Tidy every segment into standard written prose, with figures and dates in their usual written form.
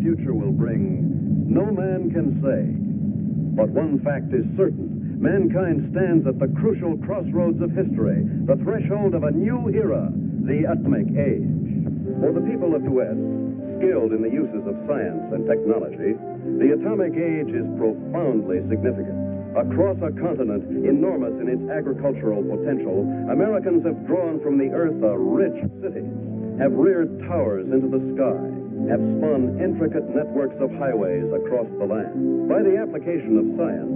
future will bring, no man can say. But one fact is certain. Mankind stands at the crucial crossroads of history, the threshold of a new era, the atomic age. For the people of the West, skilled in the uses of science and technology, the atomic age is profoundly significant. Across a continent enormous in its agricultural potential, Americans have drawn from the earth a rich cities, have reared towers into the sky, have spun intricate networks of highways across the land. By the application of science,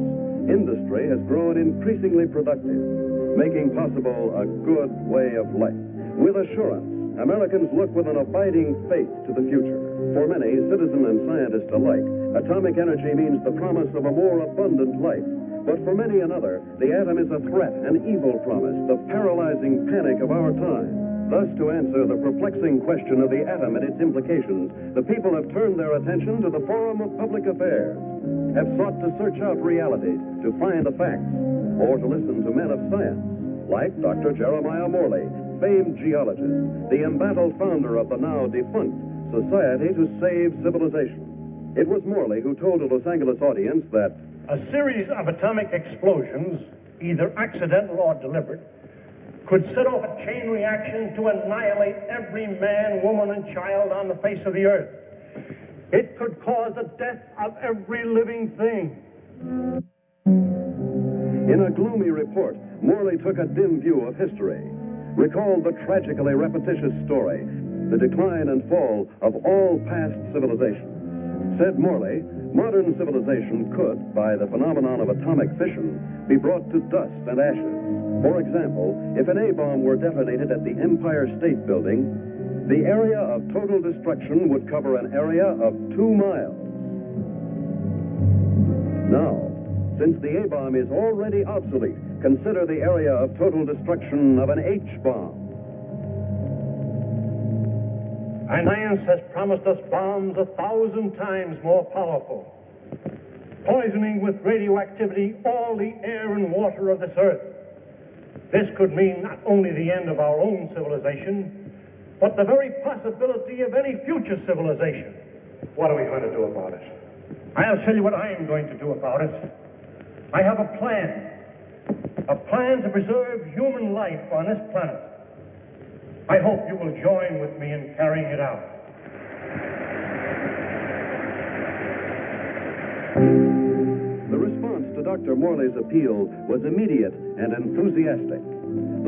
industry has grown increasingly productive, making possible a good way of life. With assurance, Americans look with an abiding faith to the future. For many, citizen and scientist alike, atomic energy means the promise of a more abundant life. But for many another, the atom is a threat, an evil promise, the paralyzing panic of our time. Thus, to answer the perplexing question of the atom and its implications, the people have turned their attention to the forum of public affairs, have sought to search out realities, to find the facts, or to listen to men of science, like Dr. Jeremiah Morley, famed geologist, the embattled founder of the now defunct Society to Save Civilization. It was Morley who told a Los Angeles audience that a series of atomic explosions, either accidental or deliberate, could set off a chain reaction to annihilate every man, woman, and child on the face of the earth. It could cause the death of every living thing. In a gloomy report, Morley took a dim view of history, recalled the tragically repetitious story, the decline and fall of all past civilizations. Said Morley, modern civilization could, by the phenomenon of atomic fission, be brought to dust and ashes. For example, if an A-bomb were detonated at the Empire State Building, the area of total destruction would cover an area of 2 miles. Now, since the A-bomb is already obsolete, consider the area of total destruction of an H-bomb. Science has promised us bombs 1,000 times more powerful, poisoning with radioactivity all the air and water of this earth. This could mean not only the end of our own civilization, but the very possibility of any future civilization. What are we going to do about it? I'll tell you what I am going to do about it. I have a plan to preserve human life on this planet. I hope you will join with me in carrying it out. The response to Dr. Morley's appeal was immediate and enthusiastic.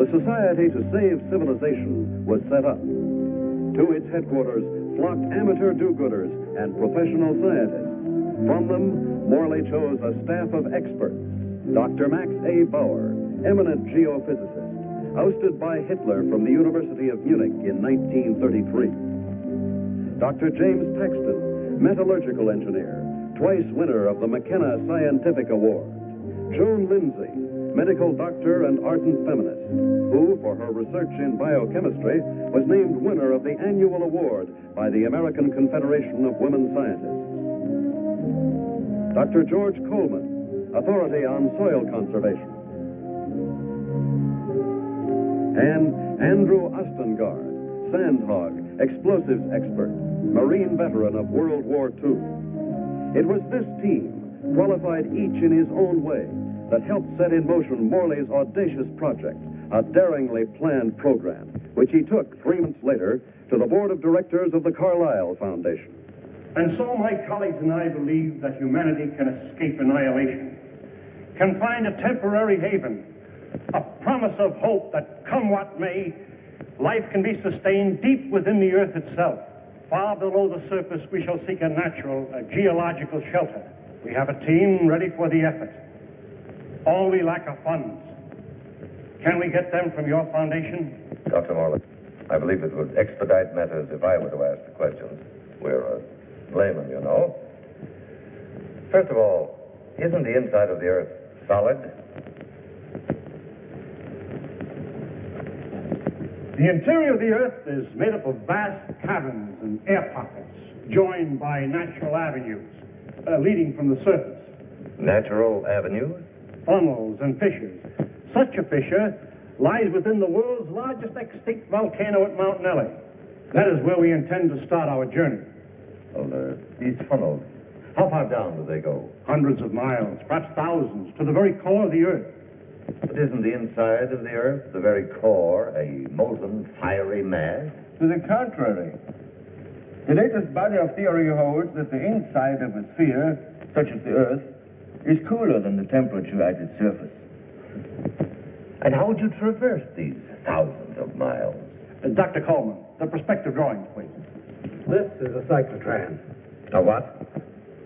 The Society to Save Civilization was set up. To its headquarters flocked amateur do-gooders and professional scientists. From them, Morley chose a staff of experts. Dr. Max A. Bauer, eminent geophysicist, ousted by Hitler from the University of Munich in 1933. Dr. James Paxton, metallurgical engineer, twice winner of the McKenna Scientific Award. Joan Lindsay, medical doctor and ardent feminist, who, for her research in biochemistry, was named winner of the annual award by the American Confederation of Women Scientists. Dr. George Coleman, authority on soil conservation. And Andrew Ostengard, sandhog, explosives expert, Marine veteran of World War II. It was this team, qualified each in his own way, that helped set in motion Morley's audacious project, a daringly planned program, which he took 3 months later to the board of directors of the Carlyle Foundation. And so my colleagues and I believe that humanity can escape annihilation, can find a temporary haven, a promise of hope that, come what may, life can be sustained deep within the earth itself. Far below the surface, we shall seek a natural, geological shelter. We have a team ready for the effort. All we lack are funds. Can we get them from your foundation? Dr. Morley, I believe it would expedite matters if I were to ask the questions. We're a layman, you know. First of all, isn't the inside of the earth solid? The interior of the earth is made up of vast caverns and air pockets, joined by natural avenues leading from the surface. Natural avenues? Funnels and fissures. Such a fissure lies within the world's largest extinct volcano at Mount Nelly. That is where we intend to start our journey. Well, these funnels, how far down do they go? Hundreds of miles, perhaps thousands, to the very core of the Earth. But isn't the inside of the Earth, the very core, a molten, fiery mass? To the contrary. The latest body of theory holds that the inside of a sphere, such as the Earth, is cooler than the temperature at its surface. And how would you traverse these thousands of miles? Dr. Coleman, the perspective drawings, please. This is a cyclotram. A what?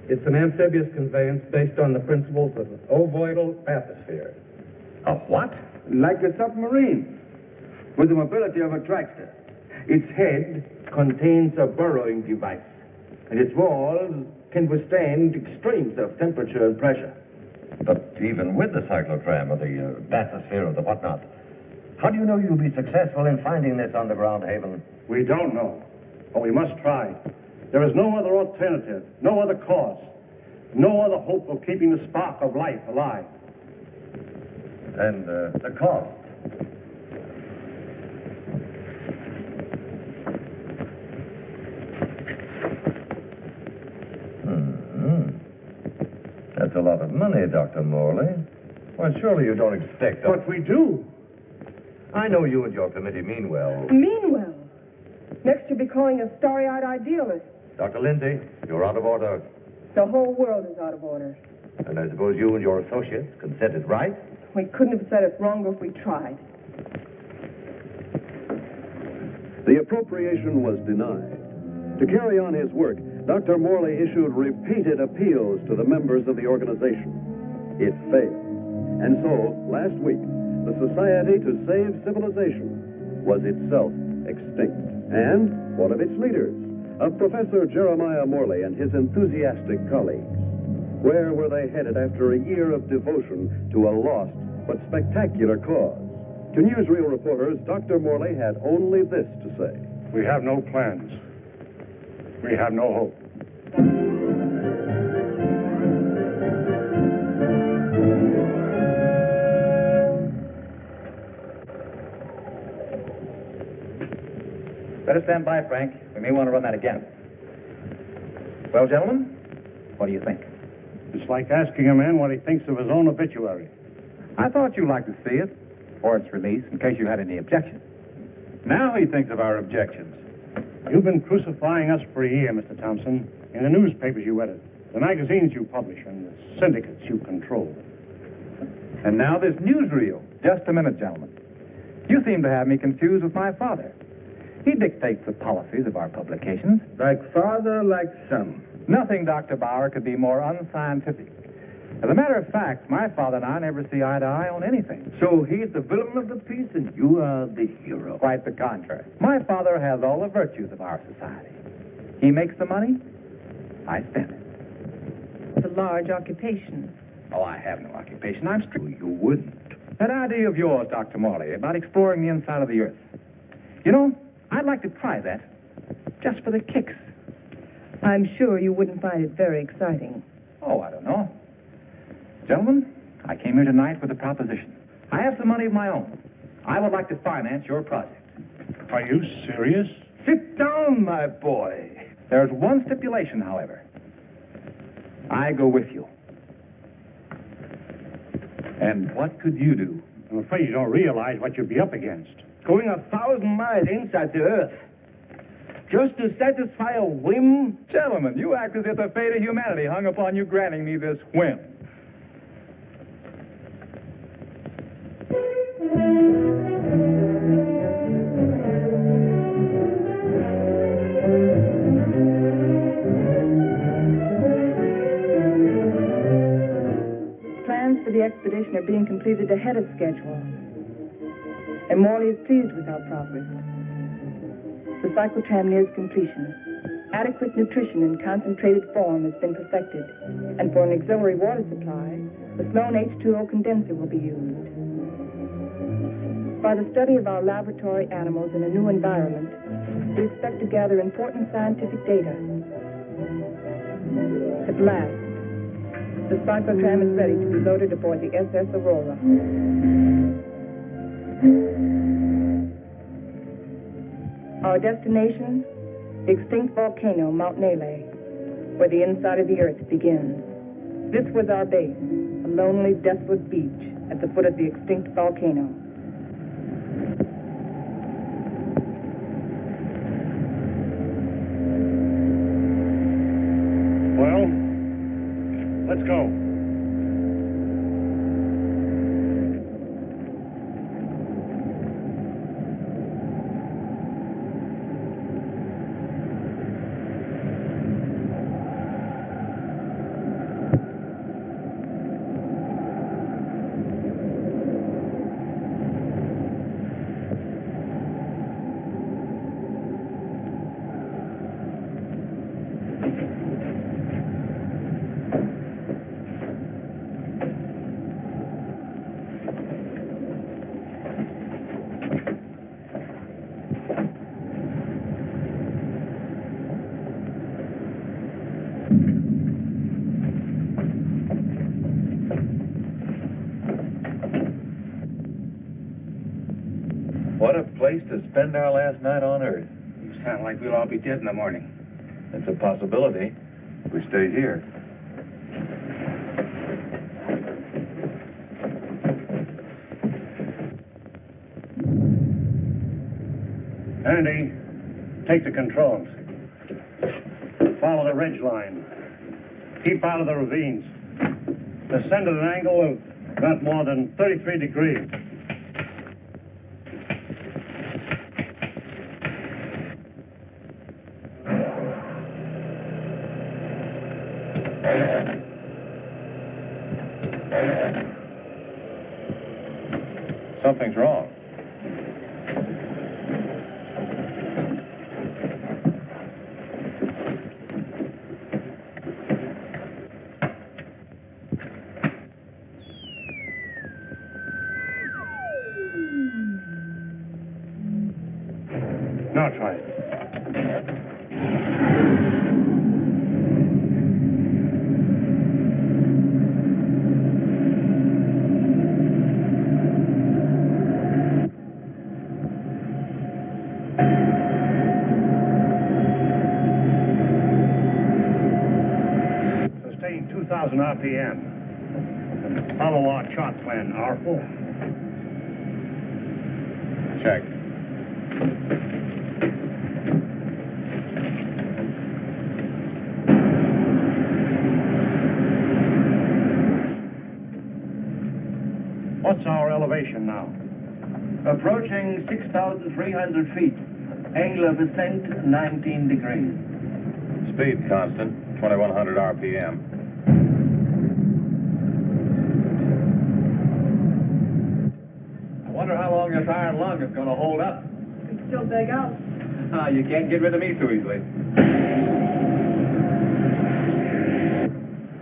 It's an amphibious conveyance based on the principles of an ovoidal atmosphere. A what? Like a submarine, with the mobility of a tractor. Its head contains a burrowing device, and its walls can withstand extremes of temperature and pressure. But even with the cyclotram or the bathysphere or the whatnot, how do you know you'll be successful in finding this underground haven? We don't know, but we must try. There is no other alternative, no other cause, no other hope of keeping the spark of life alive. And the cost? That's a lot of money, Dr. Morley. Well, surely you don't expect... But we do. I know you and your committee mean well. Mean well. Next you'll be calling us starry-eyed idealists. Dr. Lindsay, you're out of order. The whole world is out of order. And I suppose you and your associates can set it right? We couldn't have said it wronger if we tried. The appropriation was denied. To carry on his work, Dr. Morley issued repeated appeals to the members of the organization. It failed. And so, last week, the Society to Save Civilization was itself extinct. And one of its leaders, Professor Jeremiah Morley and his enthusiastic colleagues. Where were they headed after a year of devotion to a lost but spectacular cause? To newsreel reporters, Dr. Morley had only this to say. We have no plans. We have no hope. Better stand by, Frank. We may want to run that again. Well, gentlemen, what do you think? It's like asking a man what he thinks of his own obituary. I thought you'd like to see it, or its release, in case you had any objections. Now he thinks of our objections. You've been crucifying us for a year, Mr. Thompson, in the newspapers you edit, the magazines you publish, and the syndicates you control. And now this newsreel. Just a minute, gentlemen. You seem to have me confused with my father. He dictates the policies of our publications. Like father, like son. Nothing, Dr. Bauer, could be more unscientific. As a matter of fact, my father and I never see eye to eye on anything. So he's the villain of the piece and you are the hero. Quite the contrary. My father has all the virtues of our society. He makes the money, I spend it. It's a large occupation. Oh, I have no occupation. I'm strict. You wouldn't. That idea of yours, Dr. Morley, about exploring the inside of the Earth. You know, I'd like to try that, just for the kicks. I'm sure you wouldn't find it very exciting. Oh, I don't know. Gentlemen, I came here tonight with a proposition. I have some money of my own. I would like to finance your project. Are you serious? Sit down, my boy. There's one stipulation, however. I go with you. And what could you do? I'm afraid you don't realize what you'd be up against. Going 1,000 miles inside the Earth. Just to satisfy a whim? Gentlemen, you act as if the fate of humanity hung upon you granting me this whim. Plans for the expedition are being completed ahead of schedule. And Morley is pleased with our progress. The cyclotram nears completion. Adequate nutrition in concentrated form has been perfected. And for an auxiliary water supply, the Sloan H2O condenser will be used. By the study of our laboratory animals in a new environment, we expect to gather important scientific data. At last, the cyclotram is ready to be loaded aboard the SS Aurora. Our destination, the extinct volcano, Mount Nele. where the inside of the earth begins. This was our base, a lonely, desolate beach at the foot of the extinct volcano. Well, let's go. What a place to spend our last night on Earth. You sound like we'll all be dead in the morning. It's a possibility if we stay here. Andy, take the controls. Follow the ridge line. Keep out of the ravines. Descend at an angle of not more than 33 degrees. Something's wrong. Now try it. Sustain 2,000 RPM. Follow our chart plan, R4. Check. What's our elevation now? Approaching 6,300 feet. Angle of ascent, 19 degrees. Speed constant, 2,100 RPM. I wonder how long this iron lung is going to hold up. Could still beg out. You can't get rid of me so easily.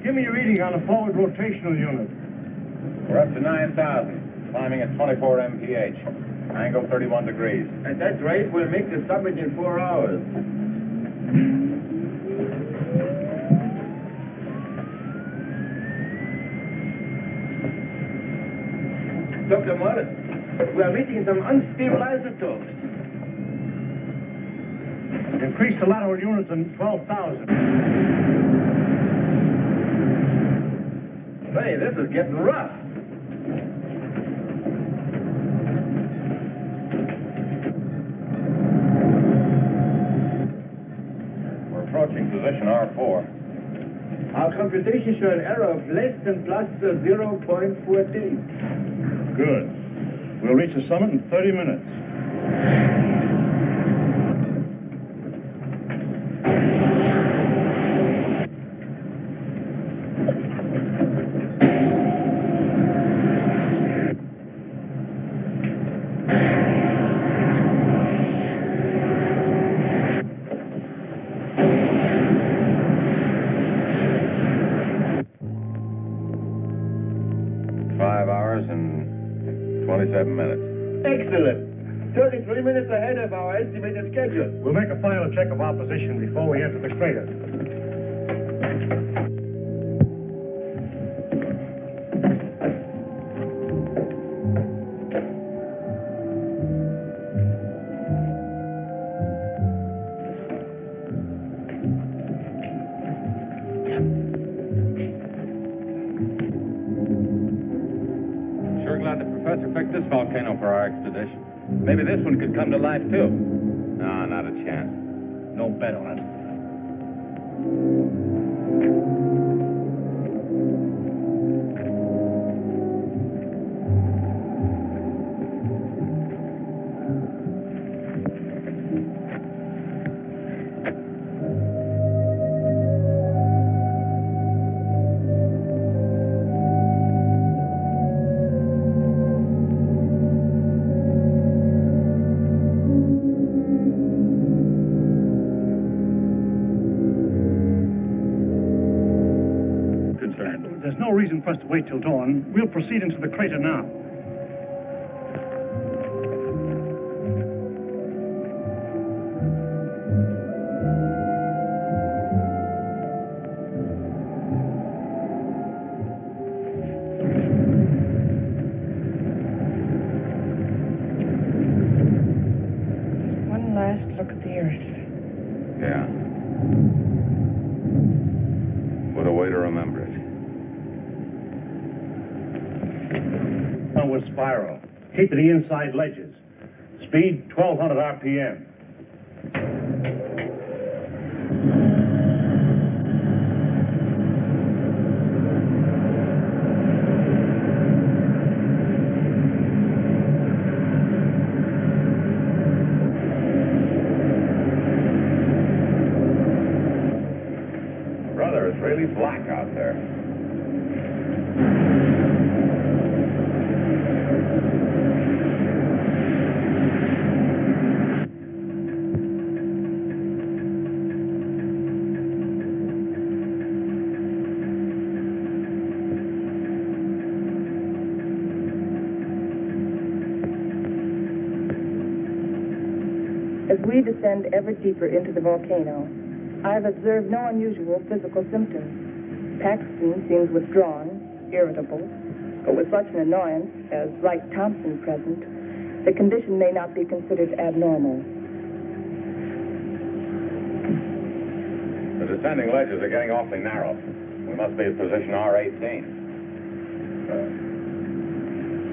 Give me a reading on the forward rotational unit. We're up to 9,000, climbing at 24 mph. Angle 31 degrees. At that rate, we'll make the summit in 4 hours. Dr. Morse, we are meeting some unstable isotopes. Increase the lateral units in 12,000. Hey, this is getting rough. We're approaching position R4. Our computations show an error of less than plus 0.14. Good. We'll reach the summit in 30 minutes. Excellent. 33 minutes ahead of our estimated schedule. We'll make a final check of our position before we enter the crater. for our expedition. Maybe this one could come to life, too. No, not a chance. No bet on it. There's no reason for us to wait till dawn. We'll proceed into the crater now. One last look at the Earth. Yeah. What a way to remember it. Downward spiral. Keep to the inside ledges. Speed 1,200 RPM. Brother, it's really black out there. As we descend ever deeper into the volcano, I have observed no unusual physical symptoms. Paxton seems withdrawn, irritable, but with such an annoyance as Wright Thompson present, the condition may not be considered abnormal. The descending ledges are getting awfully narrow. We must be at position R18.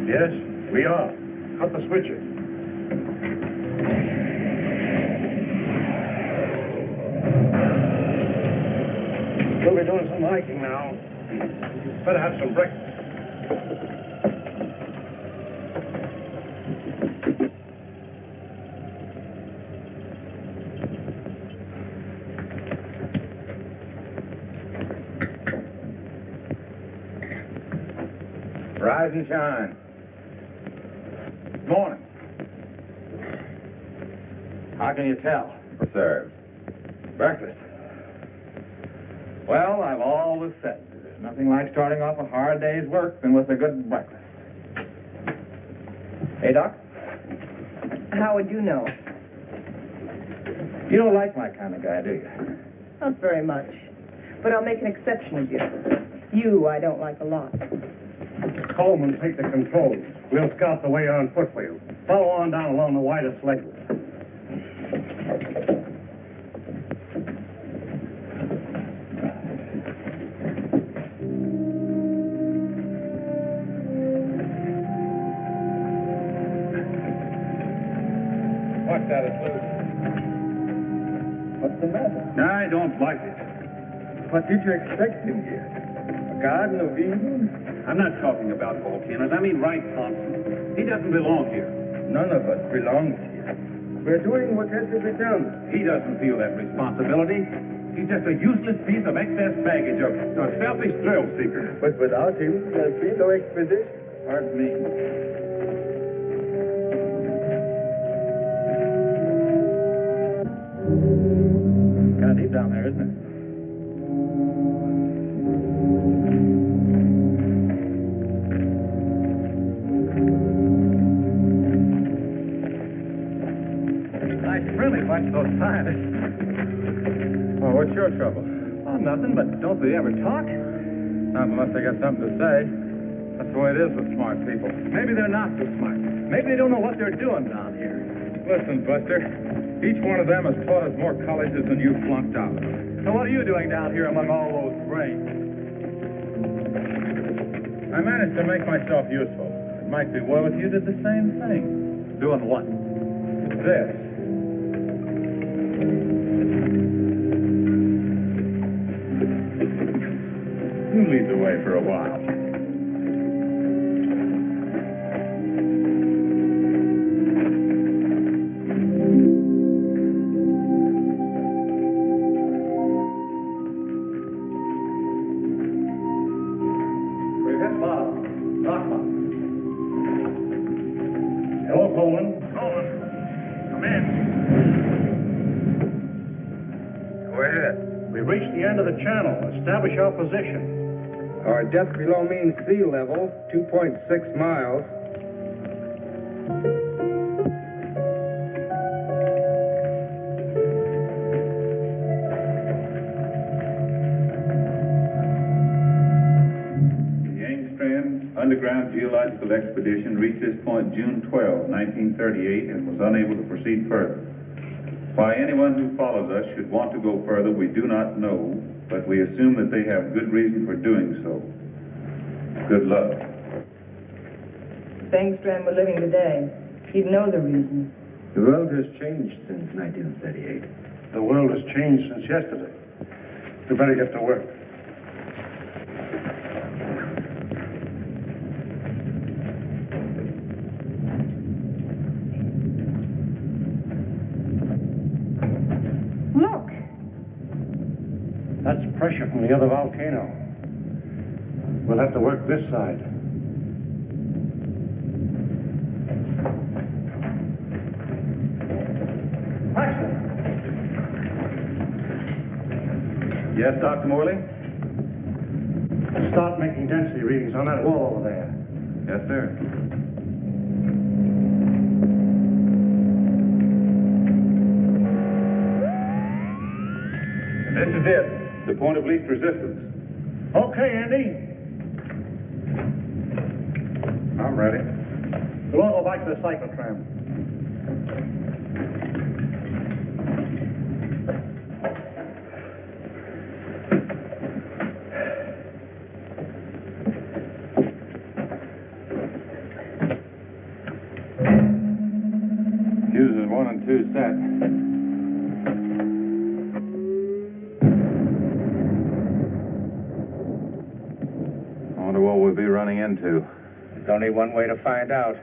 Yes, we are. Cut the switches. We'll be doing some hiking now. You better have some breakfast. Rise and shine. Morning. How can you tell? Preserved. Breakfast. Well, I've always said there's nothing like starting off a hard day's work than with a good breakfast. Hey, Doc? How would you know? You don't like my kind of guy, do you? Not very much. But I'll make an exception of you. You I don't like a lot. Coleman, take the controls. We'll scout the way on foot for you. Follow on down along the widest ledge. What's that, it's loose? What's the matter? I don't like it. What did you expect in here? A Garden of Eden? I'm not talking about volcanoes. I mean Wright Thompson. He doesn't belong here. None of us belongs here. We're doing what has to be done. He doesn't feel that responsibility. He's just a useless piece of excess baggage, a selfish thrill seeker. But without him, there'll be no expedition. Pardon me. Kind of deep down there, isn't it? Nice friendly bunch, those scientists. Oh, what's your trouble? Oh, nothing, but don't they ever talk? Not unless they got something to say. That's the way it is with smart people. Maybe they're not so smart. Maybe they don't know what they're doing down here. Listen, Buster. Each one of them has taught us more colleges than you flunked out. So what are you doing down here among all those brains? I managed to make myself useful. Might be well if you did the same thing. Doing what? This. You lead the way for a while. Hello, Coleman. Coleman, come in. Go ahead. We've reached the end of the channel. Establish our position. Our depth below mean sea level, 2.6 miles. Underground Geological Expedition reached this point June 12, 1938, and was unable to proceed further. Why anyone who follows us should want to go further, we do not know, but we assume that they have good reason for doing so. Good luck. If Engstrand were living today, he'd know the reason. The world has changed since 1938. The world has changed since yesterday. We better get to work. Look! That's pressure from the other volcano. We'll have to work this side. Yes, Dr. Morley? Start making density readings on that wall over there. Yes, sir. This is it. The point of least resistance. Okay, Andy. I'm ready. We'll all go back to the cyclotram. Fuses 1 and 2 set. I wonder what we'll be running into. There's only one way to find out.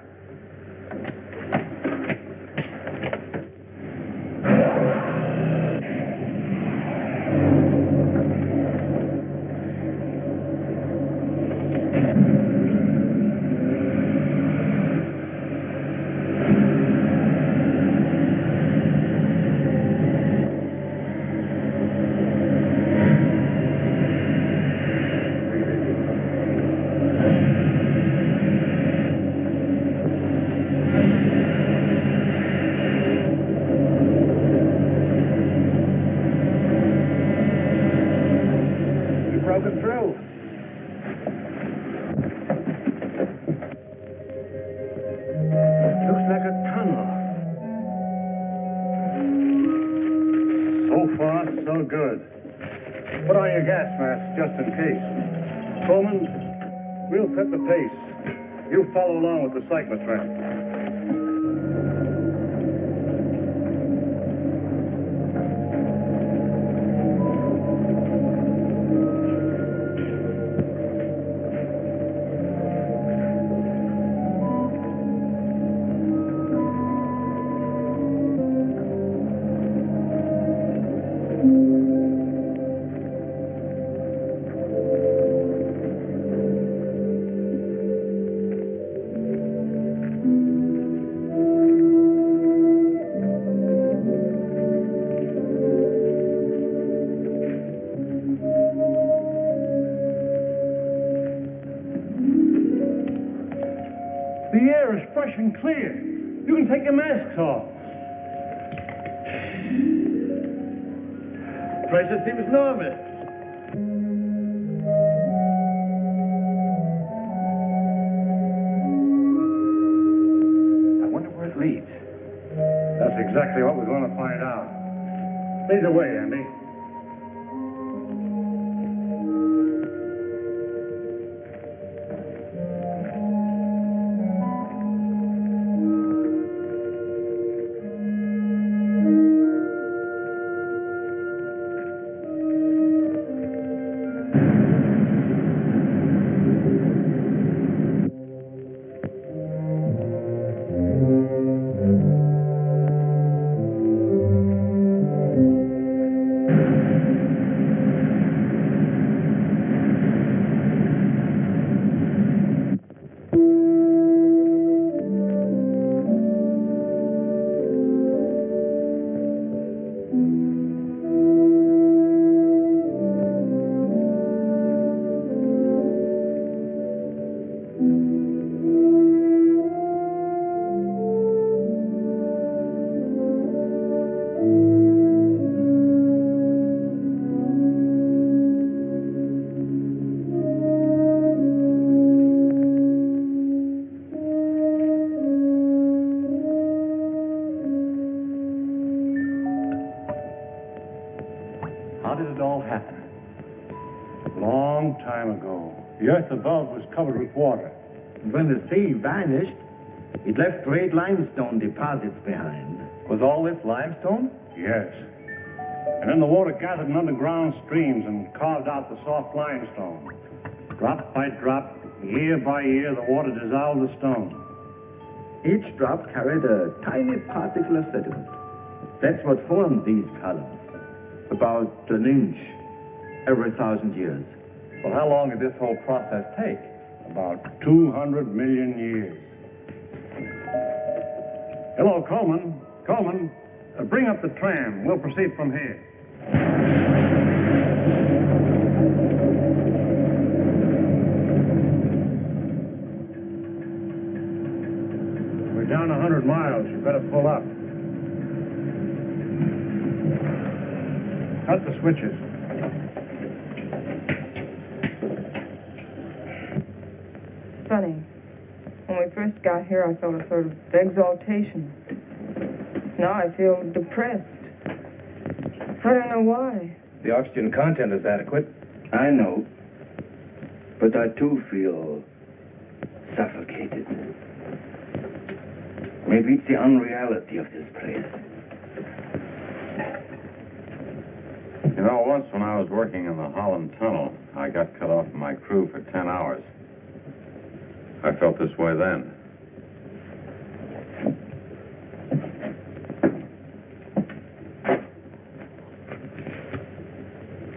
Broken through. Looks like a tunnel. So far, so good. Put on your gas mask just in case. Coleman, we'll set the pace. You follow along with the cyclotram. The air is fresh and clear. You can take your masks off. Pressure seems normal. I wonder where it leads. That's exactly what we're going to find out. Lead the way, Andy. did it all happen? Long time ago. The earth above was covered with water. And when the sea vanished, it left great limestone deposits behind. Was all this limestone? Yes. And then the water gathered in underground streams and carved out the soft limestone. Drop by drop, year by year, the water dissolved the stone. Each drop carried a tiny particle of sediment. That's what formed these columns. About an inch every 1,000 years. Well, how long did this whole process take? About 200 million years. Hello, Coleman. Coleman, bring up the tram. We'll proceed from here. We're down 100 miles. You better pull up. Cut the switches. Funny. When we first got here, I felt a sort of exaltation. Now I feel depressed. I don't know why. The oxygen content is adequate. I know. But I too feel suffocated. Maybe it's the unreality of this place. You know, once when I was working in the Holland Tunnel, I got cut off from my crew for 10 hours. I felt this way then.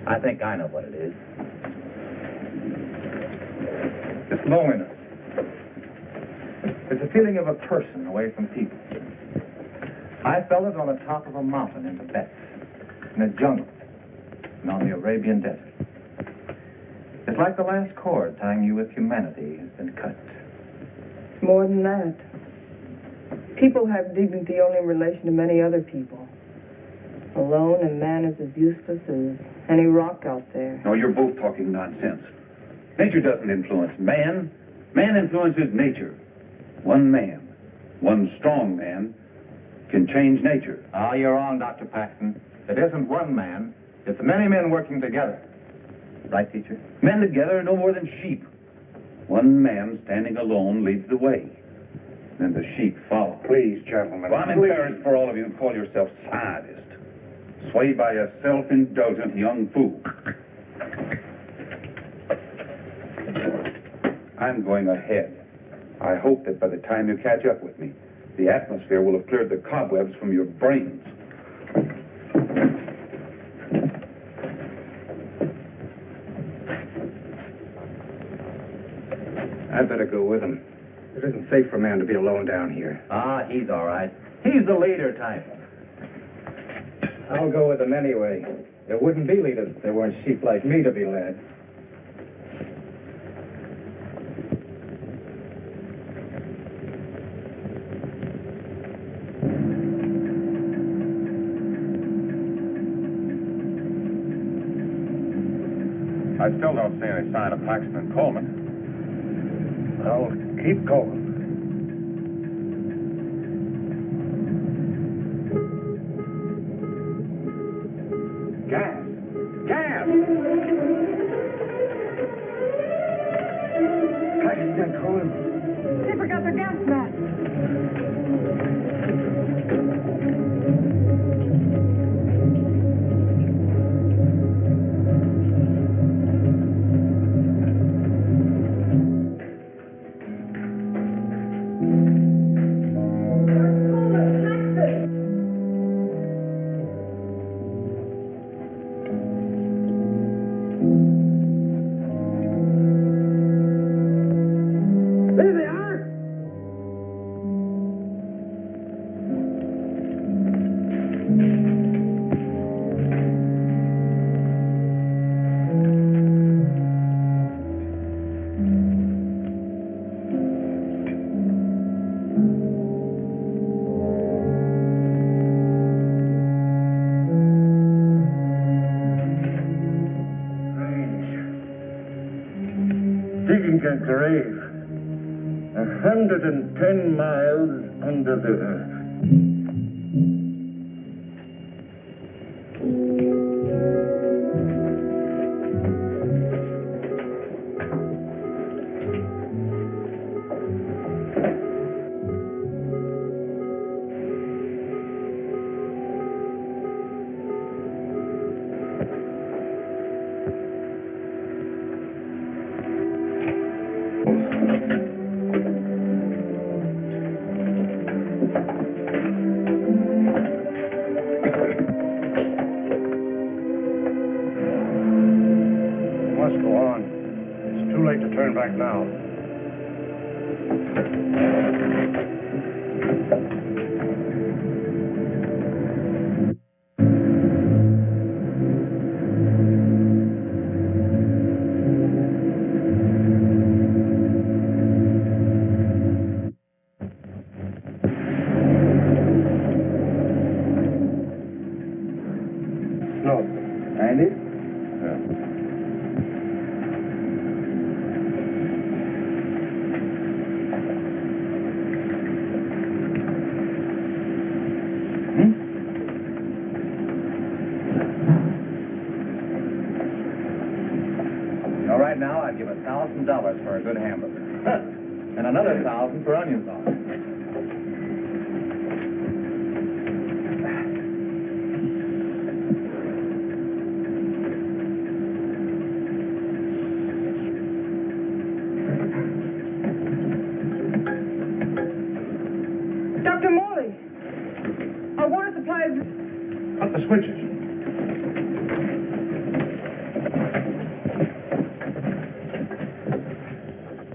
I think I know what it is. It's loneliness. It's a feeling of a person away from people. I felt it on the top of a mountain in Tibet, in a jungle, and on the Arabian desert. It's like the last cord tying you with humanity has been cut. It's more than that. People have dignity only in relation to many other people. Alone, a man is as useless as any rock out there. No, you're both talking nonsense. Nature doesn't influence man. Man influences nature. One man, one strong man, can change nature. Oh, you're wrong, Dr. Paxton. It isn't one man. It's many men working together. Right, teacher? Men together are no more than sheep. One man standing alone leads the way. Then the sheep follow. Please, gentlemen. Well, I'm embarrassed for all of you who call yourselves scientists. Swayed by a self-indulgent young fool. I'm going ahead. I hope that by the time you catch up with me, the atmosphere will have cleared the cobwebs from your brains. I'd better go with him. It isn't safe for a man to be alone down here. Ah, he's all right. He's the leader type. I'll go with him anyway. There wouldn't be leaders if there weren't sheep like me to be led. I still don't see any sign of Paxton and Coleman. Well, keep going. Gas! Gas! Paxton and Coleman. They forgot their gas mask. There they are! Digging a grave 110 miles under the earth. late to turn back now. No. And it? You know, right now I'd give $1,000 for a good hamburger. And another 1,000 for onion sauce. Dr. Morley, our water supply is... Cut the switches.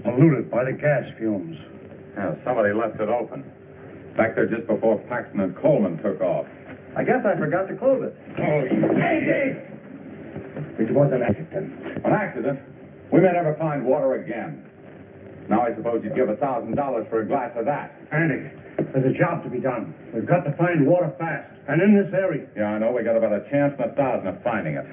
Polluted by the gas fumes. Yeah, somebody left it open. Back there just before Paxton and Coleman took off. I guess I forgot to close it. It was an accident. An accident? We may never find water again. Now I suppose you'd give $1,000 for a glass of that. Andy, there's a job to be done. We've got to find water fast, and in this area. Yeah, I know. We got about a chance in 1,000 of finding it.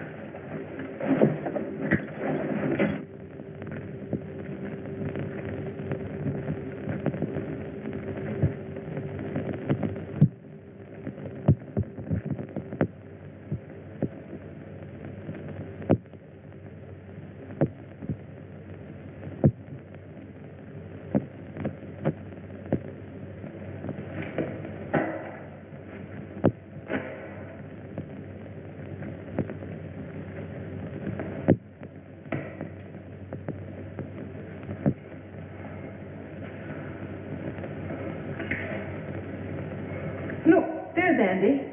Look, there's Andy.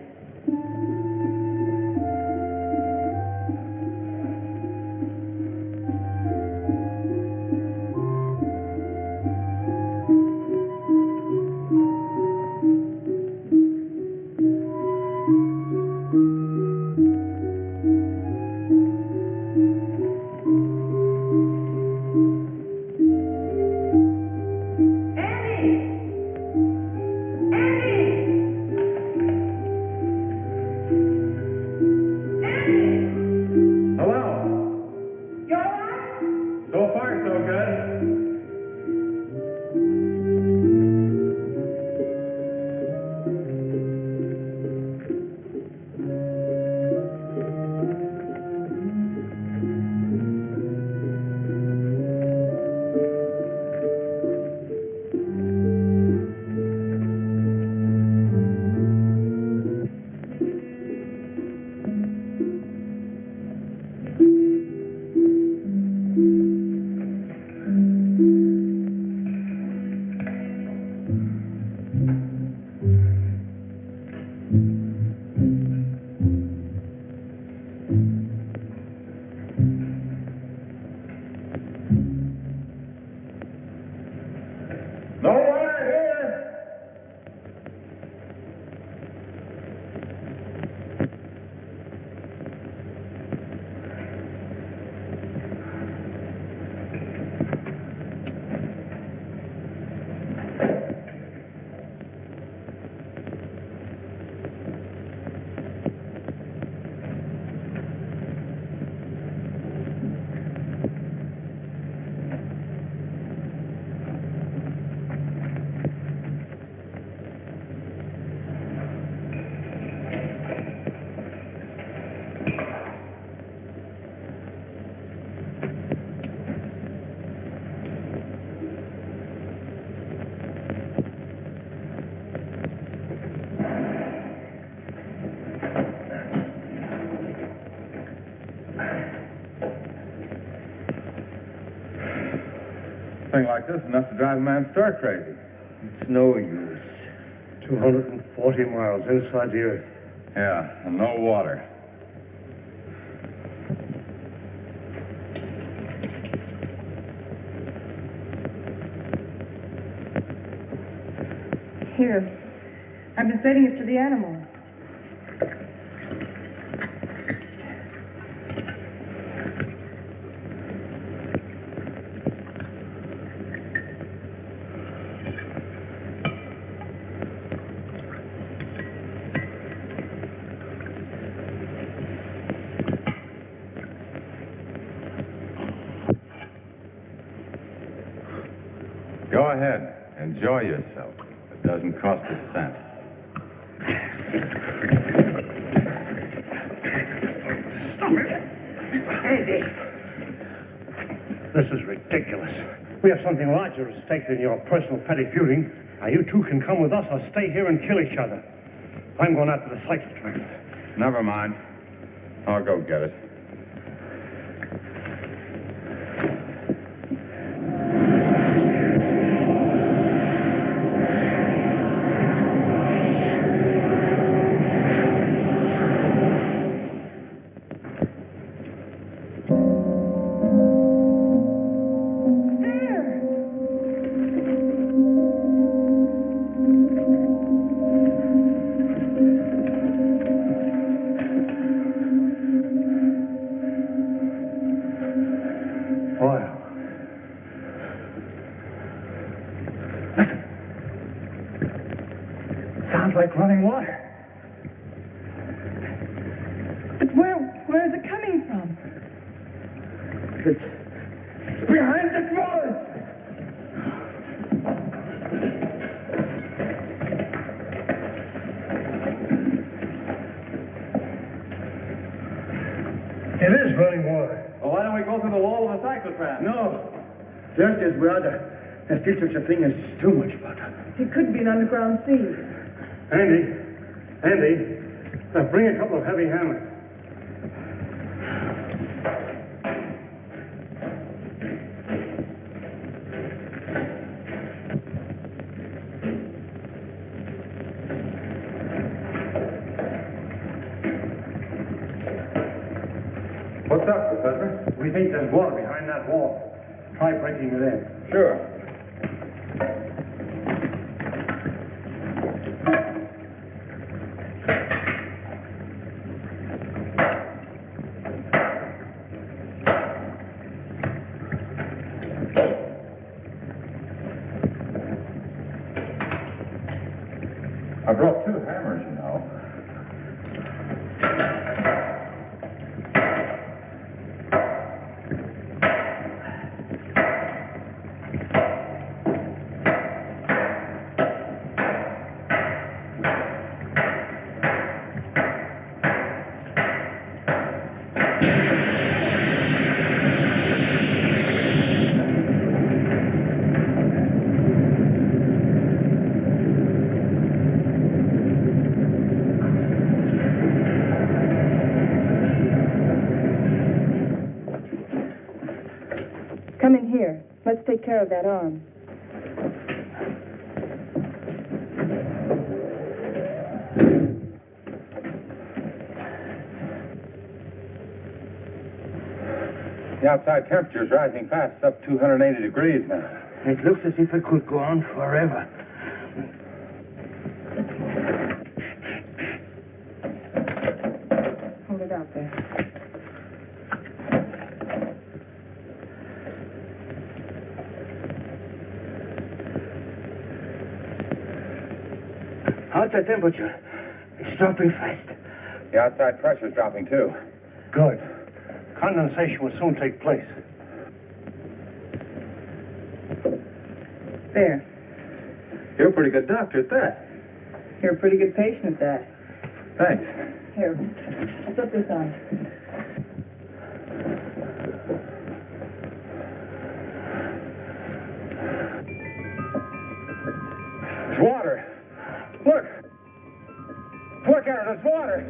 Thing like this enough to drive a man stark crazy. It's no use. 240 miles inside the earth. Yeah, and no water. Here. I've been stating it to the animals. Go ahead. Enjoy yourself. It doesn't cost a cent. Stop it! Andy! This is ridiculous. We have something larger at stake than your personal petty feuding. Now, you two can come with us or stay here and kill each other. I'm going out to the Cyclotram. Never mind. I'll go get it. Sounds like running water. But where is it coming from? It's behind the wall. It is running water. Well, why don't we go through the wall of the cyclotram? No. Just as brother. There's still such a thing as too much butter. It could be an underground sea. Andy, bring a couple of heavy hammers. What's up, Professor? We think there's water behind that wall. Try breaking it in. Sure. I brought 2 hammers, you know. Come in here. Let's take care of that arm. The outside temperature's rising fast. It's up 280 degrees now. It looks as if it could go on forever. Hold it out there. How's the temperature? It's dropping fast. The outside pressure's dropping, too. Good. Condensation will soon take place. There. You're a pretty good doctor at that. You're a pretty good patient at that. Thanks. Here. I'll put this on. It's water. Look. Look at it. It's water.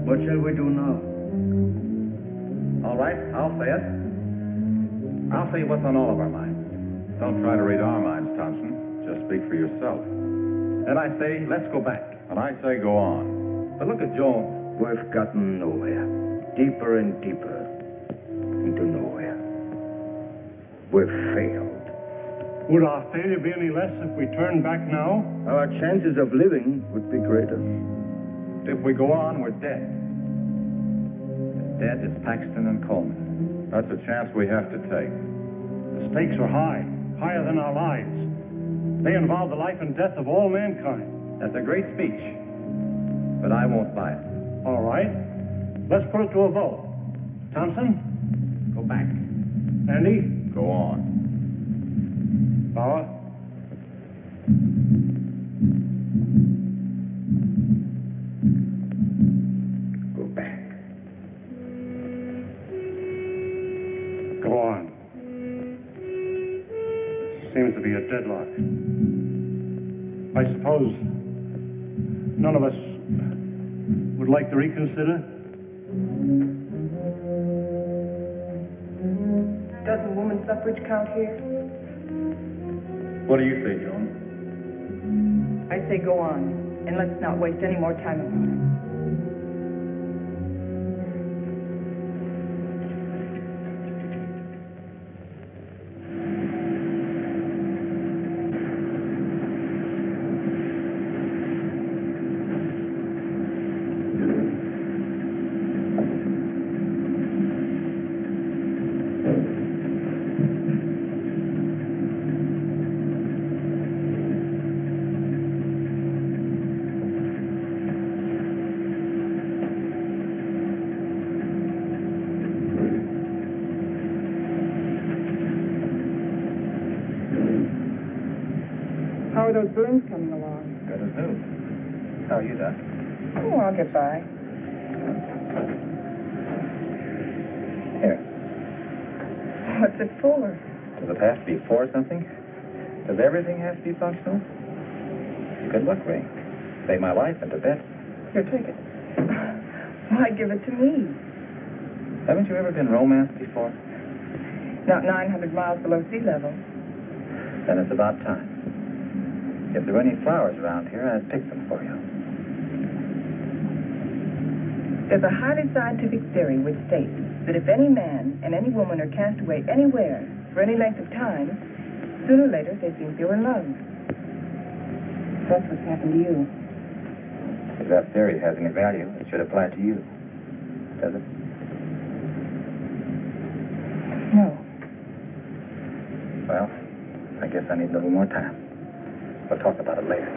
What shall we do now? All right, I'll say it. I'll say what's on all of our minds. Don't try to read our minds, Thompson. Just speak for yourself. And I say, let's go back. And I say go on. But look at Joe. We've gotten nowhere. Deeper and deeper into nowhere. We've failed. Would our failure be any less if we turn back now? Our chances of living would be greater. If we go on, we're dead. Dead is Paxton and Coleman. That's a chance we have to take. The stakes are high, higher than our lives. They involve the life and death of all mankind. That's a great speech, but I won't buy it. All right. Let's put it to a vote. Thompson? Go back. Andy? Go on. Bauer? Go back. Go on. Seems to be a deadlock. I suppose none of us would like to reconsider? Doesn't woman suffrage count here? What do you say, Joan? I say go on, and let's not waste any more time about it. How are those burns coming along? Good as new. How are you, Doc? Oh, I'll get by. Here. What's it for? Does it have to be for something? Does everything have to be functional? It's a good luck ring. Saved my life in Tibet. Here, take it. Why give it to me? Haven't you ever been romanced before? Not 900 miles below sea level. Then it's about time. If there were any flowers around here, I'd pick them for you. There's a highly scientific theory which states that if any man and any woman are cast away anywhere for any length of time, sooner or later they think they were in love. That's what's happened to you. If that theory has any value, it should apply to you. Does it? No. Well, I guess I need a little more time. We'll talk about it later.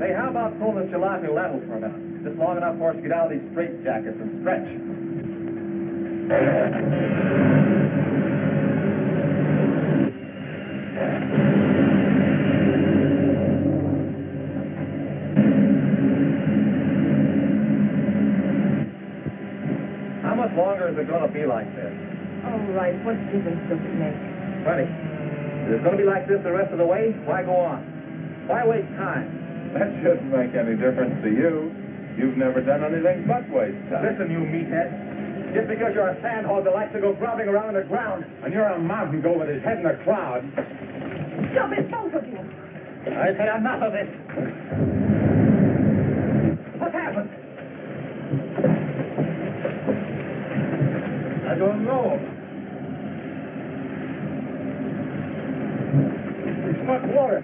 Hey, how about pulling the jalopy level for a minute? Just long enough for us to get out of these straitjackets and stretch. How much longer is it going to be like this? All right, what difference does it make? Plenty. If it's going to be like this the rest of the way, why go on? Why waste time? That shouldn't make any difference to you. You've never done anything but waste time. Listen, you meathead. Just because you're a sandhog that likes to go grubbing around in the ground, And you're a mountain goat with his head in the clouds. Stop it, both of you! I say enough of this. What happened? I don't know. It struck water.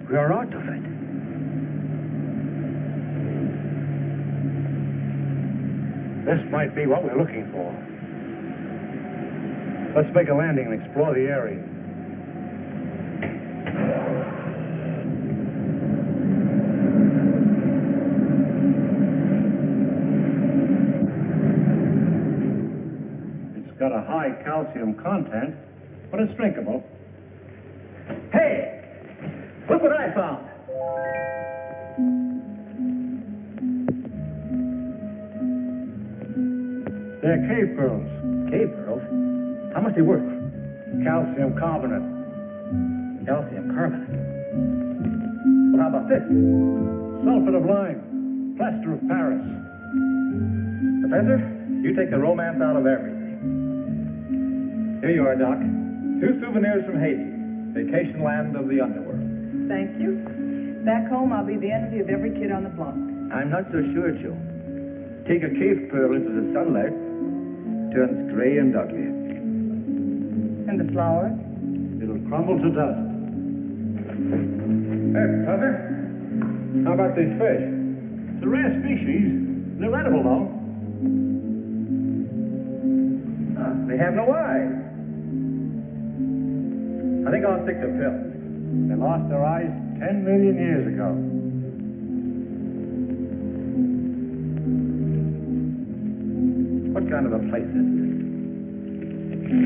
We are out of it. This might be what we're looking for. Let's make a landing and explore the area. It's got a high calcium content, but it's drinkable. Hey! Look what I found! They're cave pearls. Cave pearls? How much they worth? Calcium carbonate. Calcium carbonate. Well, how about this? Sulfate of lime. Plaster of Paris. Professor, you take the romance out of everything. Here you are, Doc. 2 souvenirs from Haiti, vacation land of the underworld. Thank you. Back home, I'll be the envy of every kid on the block. I'm not so sure, Joe. Take a cave pearl into the sunlight, turns gray and ugly. And the flowers? It'll crumble to dust. Hey, Professor, how about these fish? It's a rare species. They're edible, though. They have no eyes. I think I'll stick to pills. They lost their eyes 10 million years ago. What kind of a place is this?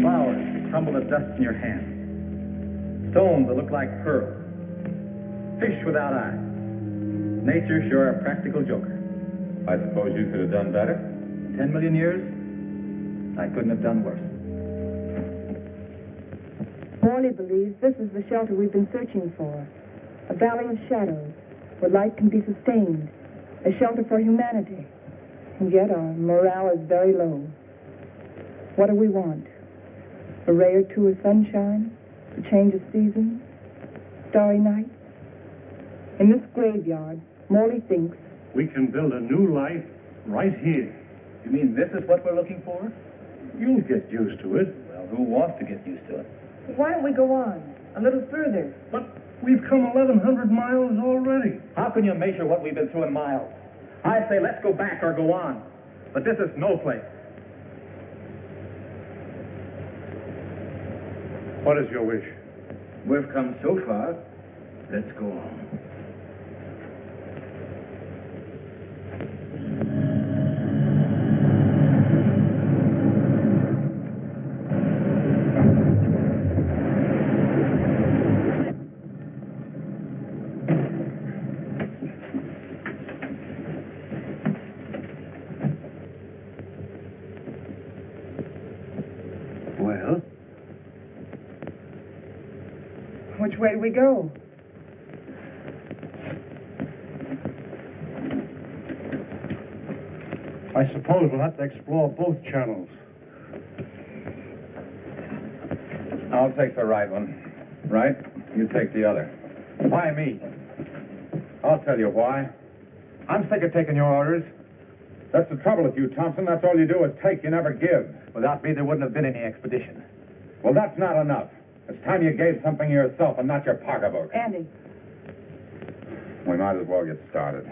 Flowers that crumble to dust in your hand. Stones that look like pearls. Fish without eyes. Nature's sure a practical joker. I suppose you could have done better? 10 million years, I couldn't have done worse. Morley believes this is the shelter we've been searching for. A valley of shadows, where life can be sustained. A shelter for humanity. And yet our morale is very low. What do we want? A ray or two of sunshine? A change of seasons? Starry nights? In this graveyard, Morley thinks We can build a new life right here. You mean this is what we're looking for? You'll get used to it. Well, who wants to get used to it? why don't we go on a little further? But we've come 1,100 miles already. How can you measure what we've been through in miles? I say let's go back or go on. But this is no place. What is your wish? We've come so far, let's go on. Well? Which way do we go? I suppose we'll have to explore both channels. I'll take the right one. Right? You take the other. Why me? I'll tell you why. I'm sick of taking your orders. That's the trouble with you, Thompson. That's all you do is take, you never give. Without me, there wouldn't have been any expedition. Well, that's not enough. It's time you gave something yourself and not your pocketbook. Andy. We might as well get started.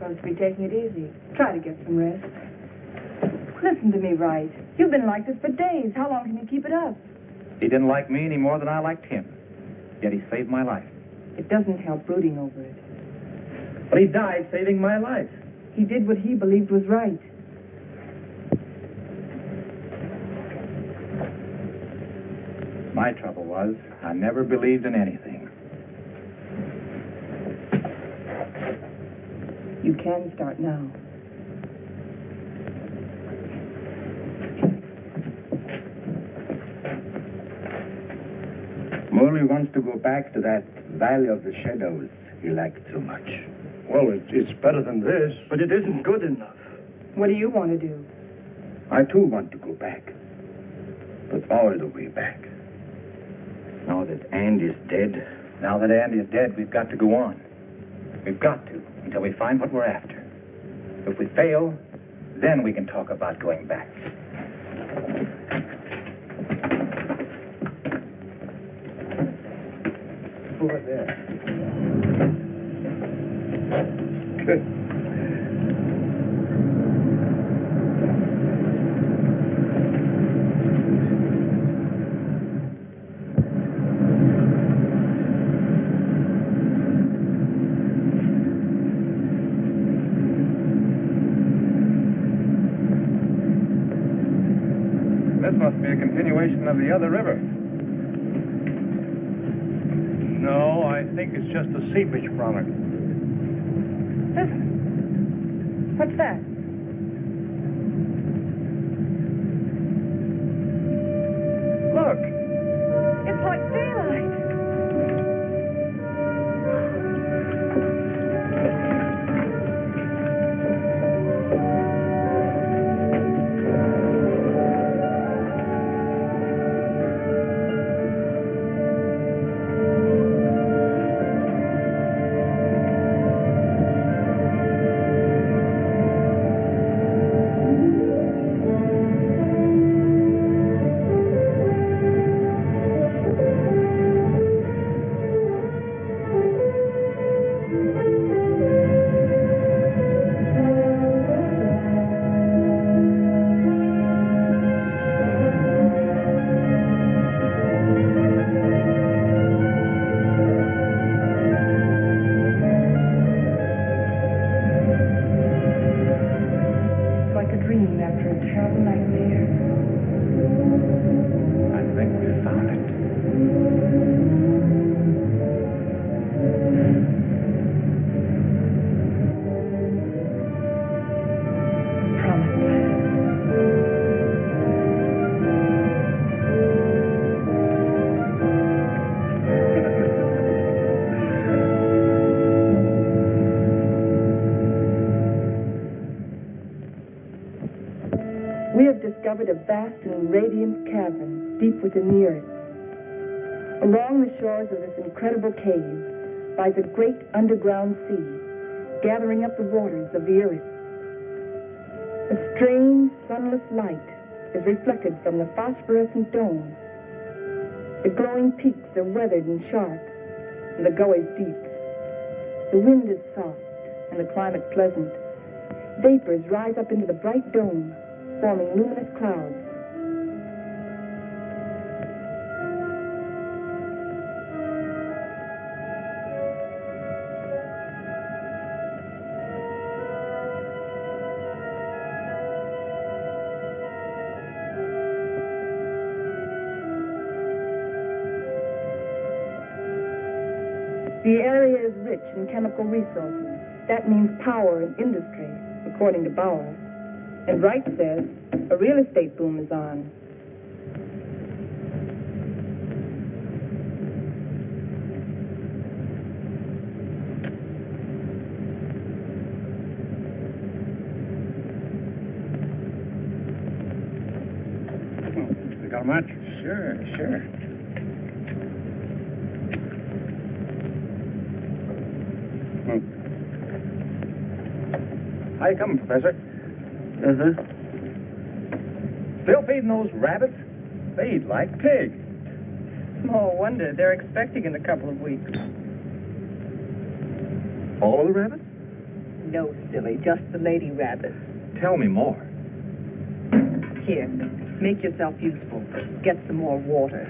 supposed to be taking it easy. Try to get some rest. Listen to me, Wright. You've been like this for days. How long can you keep it up? He didn't like me any more than I liked him. Yet he saved my life. It doesn't help brooding over it. But he died saving my life. He did what he believed was right. My trouble was, I never believed in anything. You can start now. Morley wants to go back to that Valley of the Shadows he liked so much. Well, it's better than this, but it isn't good enough. What do you want to do? I too want to go back, but all the way back. Now that Andy's dead. Now that Andy is dead, we've got to go on. We've got to, until we find what we're after. If we fail, then we can talk about going back. Over there. This must be a continuation of the other river. No, I think it's just a seepage from it. Listen. What's that? Look, It's like daylight. Discovered a vast and radiant cavern deep within the earth. Along the shores of this incredible cave lies a great underground sea, gathering up the waters of the earth. A strange, sunless light is reflected from the phosphorescent dome. The glowing peaks are weathered and sharp, and the gullies deep. The wind is soft, and the climate pleasant. Vapors rise up into the bright dome, forming luminous clouds. The area is rich in chemical resources. That means power and industry, according to Bauer. And Wright says a real estate boom is on. You got a match? Sure. How you coming, Professor? Still feeding those rabbits? They eat like pigs. Small wonder. They're expecting in a couple of weeks. All the rabbits? No, silly, just the lady rabbit. Tell me more. Here, make yourself useful. Get some more water.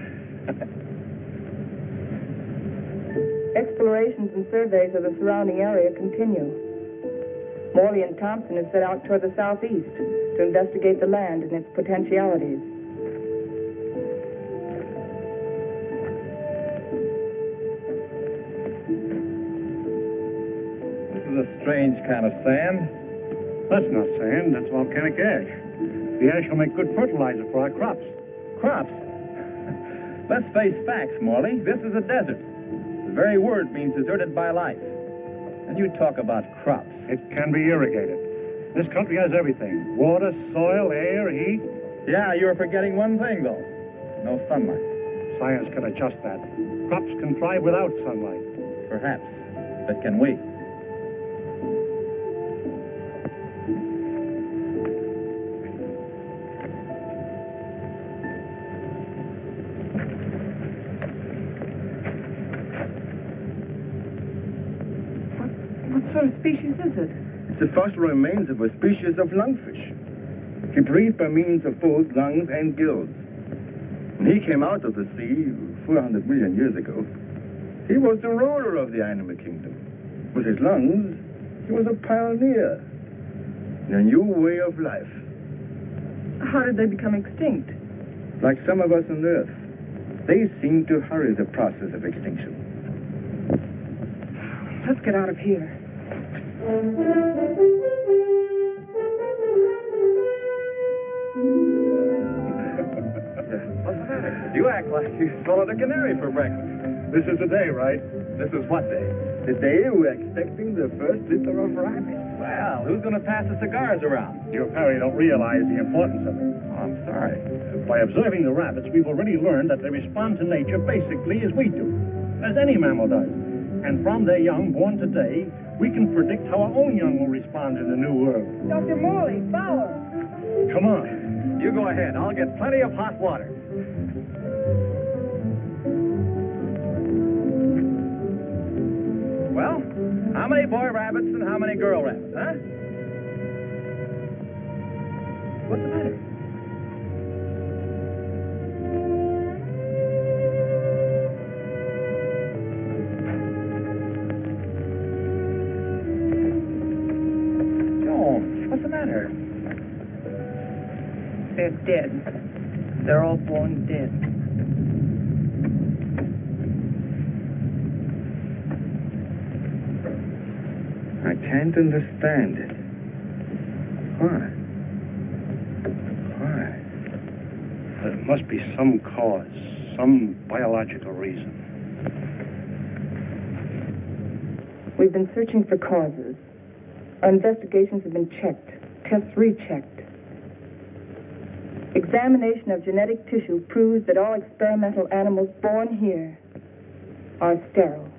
Explorations and surveys of the surrounding area continue. Morley and Thompson have set out toward the southeast to investigate the land and its potentialities. This is a strange kind of sand. That's not sand, that's volcanic ash. The ash will make good fertilizer for our crops. Crops. Let's face facts, Morley. This is a desert. The very word means deserted by life. And you talk about crops. It can be irrigated. This country has everything. Water, soil, air, heat. Yeah, you're forgetting one thing, though. No sunlight. Science can adjust that. Crops can thrive without sunlight. Perhaps. But can we? What sort of species is it? It's the fossil remains of a species of lungfish. He breathed by means of both lungs and gills. When he came out of the sea 400 million years ago, he was the ruler of the animal kingdom. With his lungs, he was a pioneer in a new way of life. How did they become extinct? Like some of us on Earth, they seem to hurry the process of extinction. Let's get out of here. What's the matter? You act like you swallowed a canary for breakfast. This is the day, right? This is what day? The day we're expecting the first litter of rabbits. Well, who's going to pass the cigars around? You apparently don't realize the importance of it. Oh, I'm sorry. By observing the rabbits, we've already learned that they respond to nature basically as we do, as any mammal does. And from their young born today, we can predict how our own young will respond in the new world. Dr. Morley, follow. Come on. You go ahead. I'll get plenty of hot water. Well, how many boy rabbits and how many girl rabbits, huh? What's the matter? Joan, what's the matter? They're dead. They're all born dead. I can't understand it. Why? There must be some cause, some biological reason. We've been searching for causes. Our investigations have been checked, tests rechecked. Examination of genetic tissue proves that all experimental animals born here are sterile.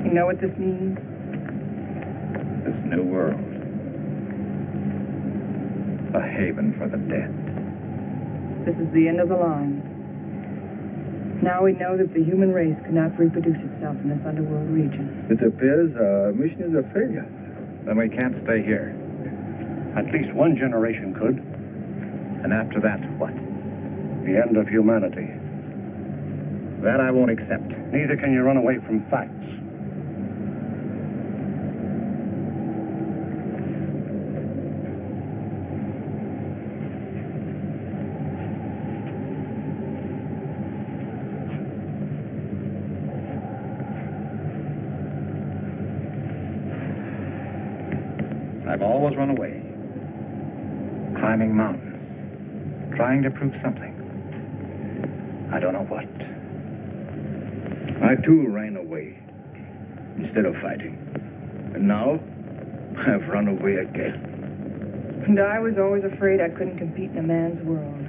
You know what this means? This new world. A haven for the dead. This is the end of the line. Now we know that the human race cannot reproduce itself in this underworld region. It appears our mission is a failure. Then we can't stay here. At least one generation could. And after that, what? The end of humanity. That I won't accept. Neither can you run away from facts. I've always run away. Climbing mountains. Trying to prove something. I don't know what. I too ran away instead of fighting. And now I've run away again. And I was always afraid I couldn't compete in a man's world.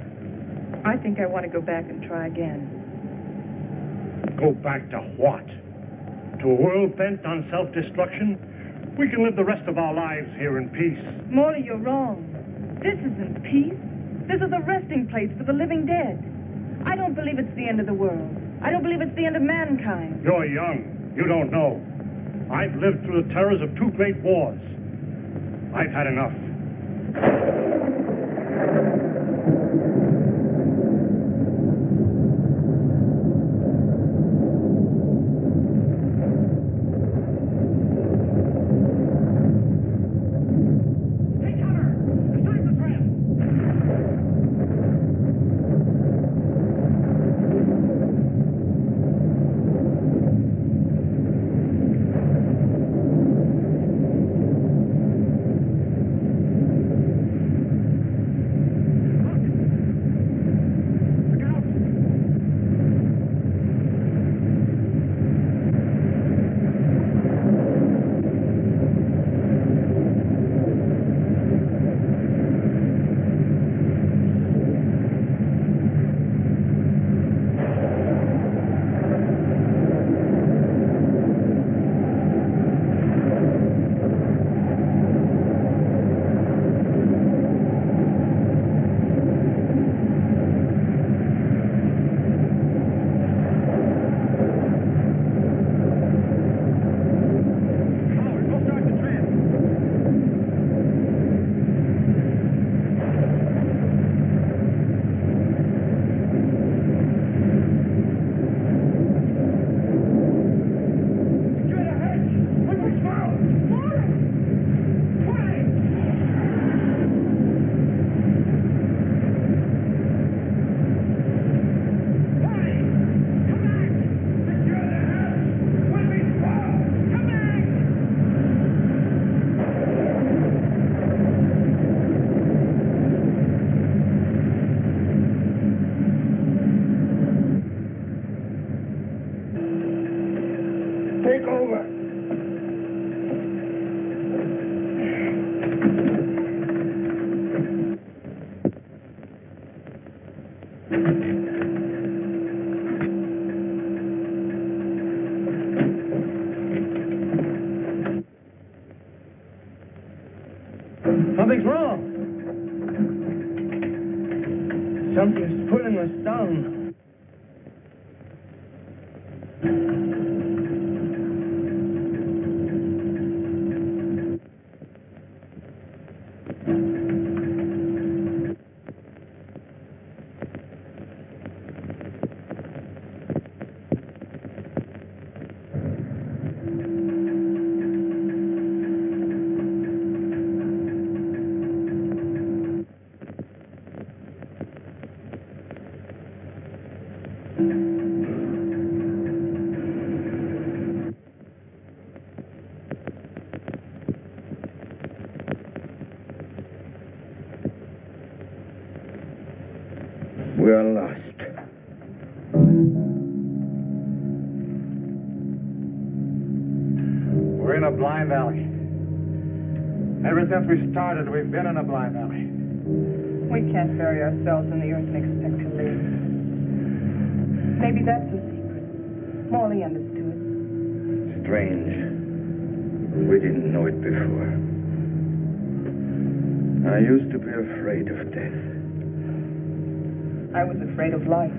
I think I want to go back and try again. Go back to what? To a world bent on self-destruction? We can live the rest of our lives here in peace. Morley, you're wrong. This isn't peace. This is a resting place for the living dead. I don't believe it's the end of the world. I don't believe it's the end of mankind. You're young. You don't know. I've lived through the terrors of 2 great wars. I've had enough. Something's wrong. Something's pulling us down. We are lost. We're in a blind alley. Ever since we started, we've been in a blind alley. We can't bury ourselves in the earth and expect to live. Maybe that's the secret. Morley understood. Strange. We didn't know it before. I used to be afraid of death. I was afraid of life.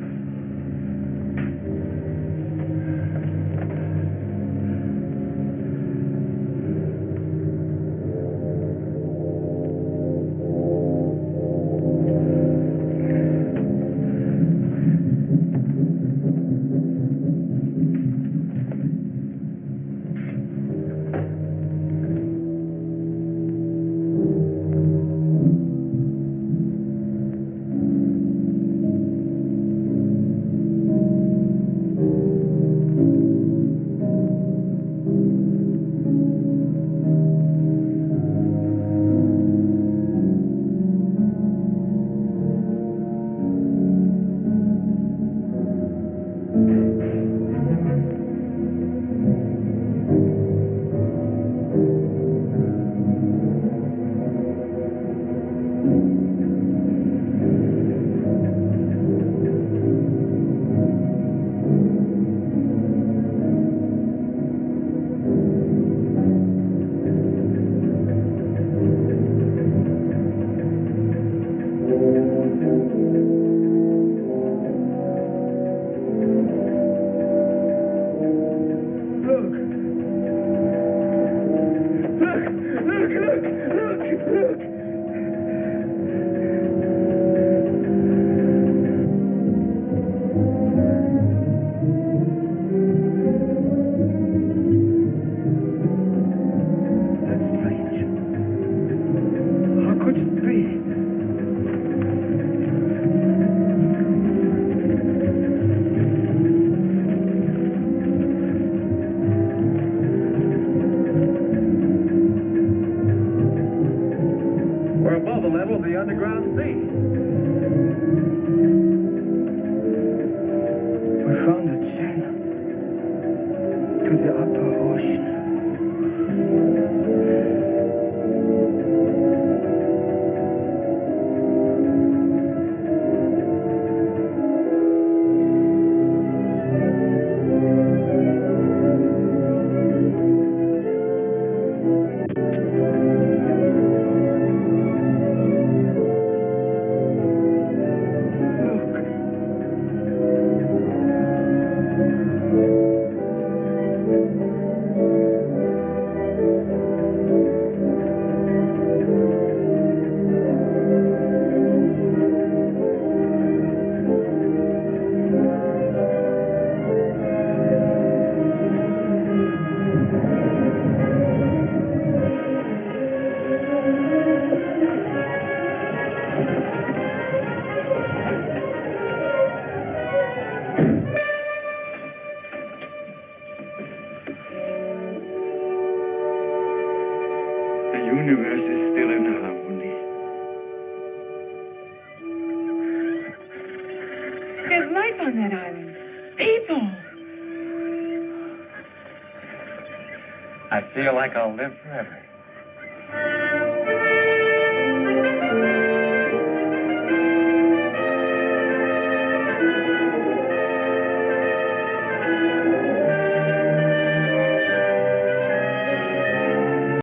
We're above the level of the underground sea. We found a channel to the upper ocean. On that island. People. I feel like I'll live forever.